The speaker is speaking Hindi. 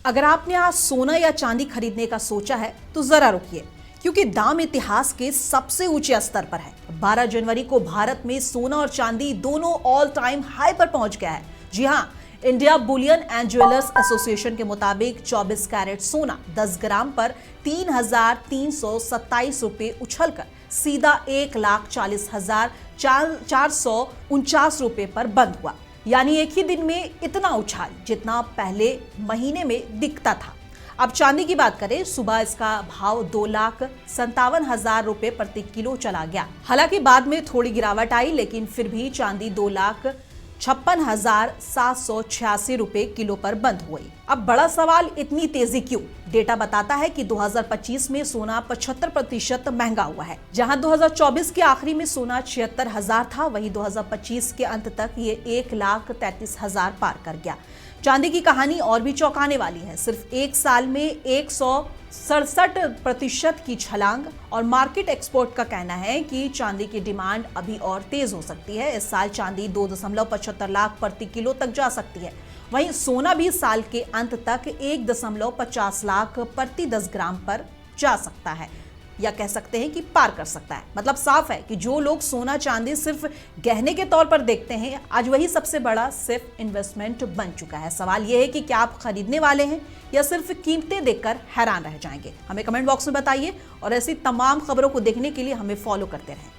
अगर आपने आज सोना या चांदी खरीदने का सोचा है तो जरा रुकिए, क्योंकि दाम इतिहास के सबसे ऊंचे स्तर पर है। 12 जनवरी को भारत में सोना और चांदी दोनों ऑल टाइम हाई पर पहुंच गया है। जी हां, India Boolean and jewellers association के मुताबिक 24 कैरेट सोना 10 ग्राम पर 3,327 रुपए उछलकर सीधा 1,40,449 रुपए पर बंद हुआ। यानी एक ही दिन में इतना उछाल जितना पहले महीने में दिखता था। अब चांदी की बात करें, सुबह इसका भाव 2,57,000 रुपए प्रति किलो चला गया। हालांकि बाद में थोड़ी गिरावट आई, लेकिन फिर भी चांदी 2,56,786 रुपए किलो पर बंद हुई। अब बड़ा सवाल, इतनी तेजी क्यों? डेटा बताता है कि 2025 में सोना 75% महंगा हुआ है। जहां 2024 के आखिरी में सोना 76,000 था, वहीं 2025 के अंत तक ये 1,33,000 पार कर गया। चांदी की कहानी और भी चौंकाने वाली है। सिर्फ एक साल में 167% की छलांग, और मार्केट एक्सपर्ट का कहना है कि चांदी की डिमांड अभी और तेज हो सकती है। इस साल चांदी 2.75 लाख प्रति किलो तक जा सकती है। वहीं सोना भी साल के अंत तक 1.50 लाख प्रति 10 ग्राम पर जा सकता है, या कह सकते हैं कि पार कर सकता है। मतलब साफ है कि जो लोग सोना चांदी सिर्फ गहने के तौर पर देखते हैं, आज वही सबसे बड़ा सिर्फ इन्वेस्टमेंट बन चुका है। सवाल यह है कि क्या आप खरीदने वाले हैं या सिर्फ कीमतें देखकर हैरान रह जाएंगे? हमें कमेंट बॉक्स में बताइए, और ऐसी तमाम खबरों को देखने के लिए हमें फॉलो करते रहें।